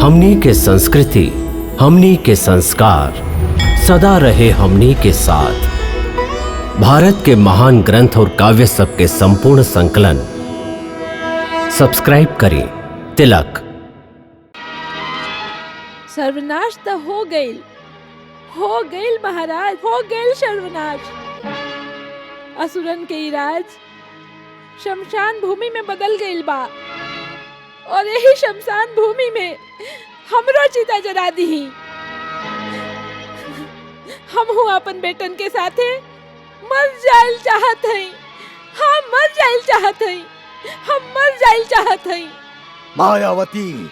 हमनी के संस्कृति, हमनी के संस्कार सदा रहे हमनी के साथ। भारत के महान ग्रंथ और काव्य सब के संपूर्ण संकलन सब्सक्राइब करें तिलक। सर्वनाश तो हो गईल महाराज, हो गईल सर्वनाश। असुरन के ई राज शमशान भूमि में बदल गईल बा और यही शमशान भूमि में हमरो चिता जरा दी। हम हूँ अपन बेटन के साथे मर जाइल चाहत हई। हम मर जाइल चाहत हई, हम मर जाइल चाहत हई। मायावती,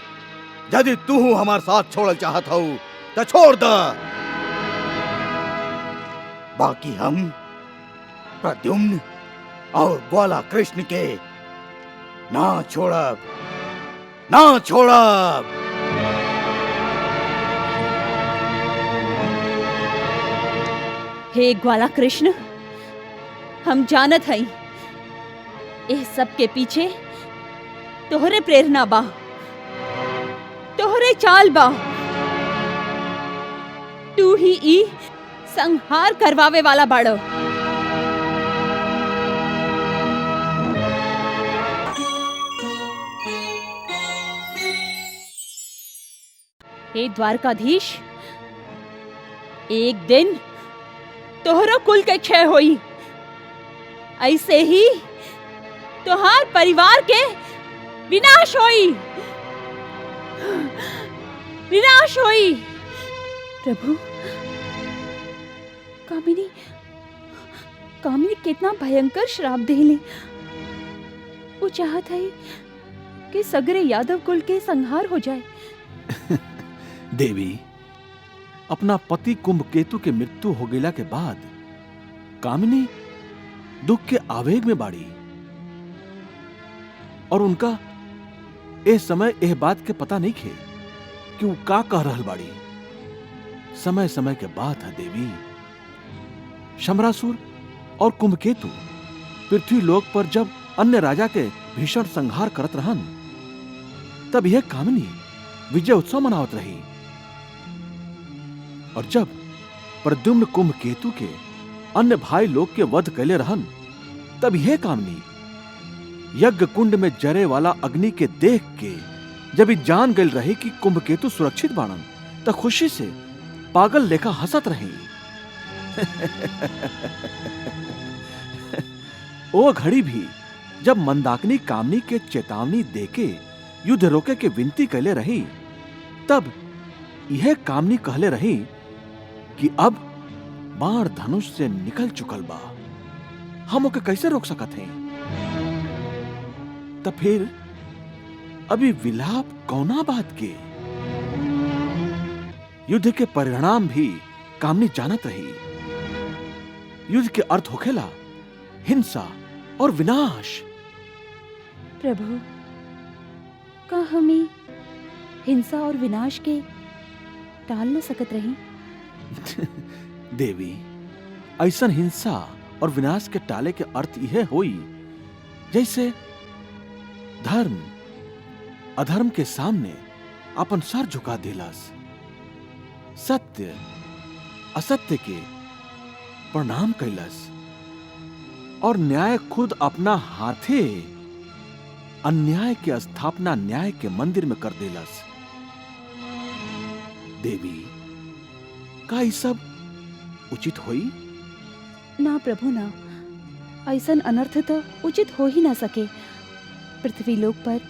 यदि तू हमार साथ छोड़ल चाहत हूँ तो छोड़ द, बाकी हम प्रद्युम्न और ग्वाला कृष्ण के ना छोड़ब, ना छोड़ब। हे ग्वाला कृष्ण, हम जानत हई इस सब के पीछे तोहरे प्रेरणा बा, तोहरे चाल बा। तू ही ई संहार करवावे वाला बाड़ो। हे द्वारकाधीश, एक दिन तोहरो कुल के क्षय होई, ऐसे ही तोहार परिवार के विनाश होई, विनाश होई। प्रभु, कामिनी कितना भयंकर श्राप देले। वो चाहत है कि सगरे यादव कुल के संहार हो जाए। देवी, अपना पति कुंभकेतु के मृत्यु हो गेला के बाद कामिनी दुख के आवेग में बाड़ी और उनका ए समय एह बात के पता नहीं खे कि वो का कह रहल बाड़ी। समय समय के बात है देवी। शमरासुर और कुंभकेतु पृथ्वी लोक पर जब अन्य राजा के भीषण संहार करत रहन, तब यह कामिनी विजय उत्सव मनावत रही। और जब प्रद्युम्न कुंभकेतु के अन्य भाई लोग के वध कैले रहन, तब यह कामिनी यज्ञ कुंड में जरे वाला अग्नि के देख के जब जान गई रहे कि कुंभकेतु सुरक्षित बाणन, तो खुशी से पागल लेखा हंसत रही। ओ घड़ी भी जब मंदाकिनी कामिनी के चेतावनी देके युद्ध रोके के विनती कैले रही, तब यह कामिनी कहले रही कि अब बाण धनुष से निकल चुकल बा, हम ओके कैसे रोक सकत हैं। तब फिर अभी विलाप कौना बात के। युद्ध के परिणाम भी कामिनी जानत रही। युद्ध के अर्थ होखेला हिंसा और विनाश। प्रभु, का हमें हिंसा और विनाश के टाल न सकत रही? देवी, ऐसन हिंसा और विनाश के टाले के अर्थ यह होई जैसे धर्म अधर्म के सामने अपन सर झुका देलस, सत्य असत्य के प्रणाम कैलस और न्याय खुद अपना हाथे अन्याय के स्थापना न्याय के मंदिर में कर देलस। देवी, का ई सब उचित होई? ना प्रभु ना, ऐसन अनर्थ तो उचित हो ही ना सके। पृथ्वी लोक पर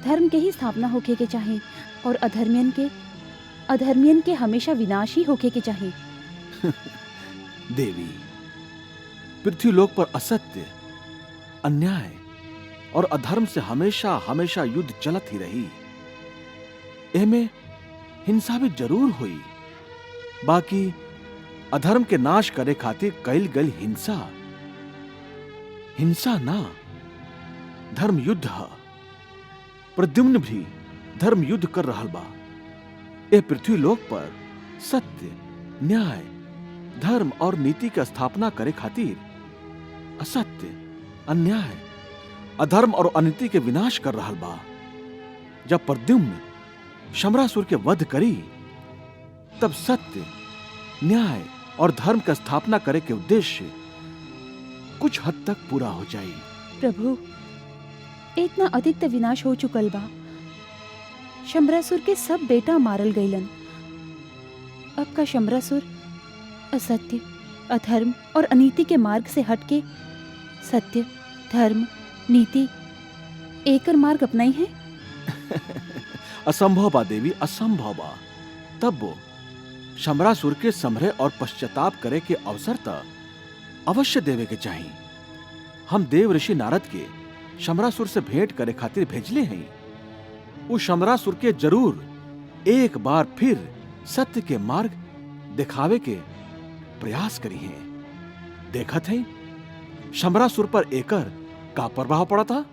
धर्म के ही स्थापना होके के चाहे और अधर्मियन के हमेशा विनाश ही होके के चाहे। देवी, पृथ्वी लोक पर असत्य, अन्याय और अधर्म से हमेशा हमेशा युद्ध चलत ही रही। एमे हिंसा भी जरूर हुई, बाकी अधर्म के नाश करे खातिर कैल गई हिंसा ना धर्म युद्ध है। प्रद्युम्न भी धर्म युद्ध कर रहल बा। ए पृथ्वी लोक पर सत्य, न्याय, धर्म और नीति की स्थापना करे खातिर असत्य, अन्याय, अधर्म और अनीति के विनाश कर रहल बा। जब प्रद्युम्न शमरासुर के वध करी, तब सत्य, न्याय और धर्म का स्थापना करे के उद्देश्य कुछ हद तक पूरा हो जाई। प्रभु, इतना अधिक त विनाश हो चुकल बा। शमरासुर के सब बेटा मारल गईलन। अब का शमरासुर असत्य, अधर्म और अनीति के मार्ग से हटके सत्य, धर्म, नीति एकर मार्ग अपनाई है। असंभव बा देवी, असंभव बा। तब वो शमरासुर के समरे और पश्चाताप करे के अवसर त अवश्य देवे के चाहिए। हम देव ऋषि नारद के शमरासुर से भेंट करे खातिर भेजले हैं। उस शमरासुर के जरूर एक बार फिर सत्य के मार्ग दिखावे के प्रयास करी हैं। देखत है शमरासुर पर एकर का प्रभाव पड़ा था।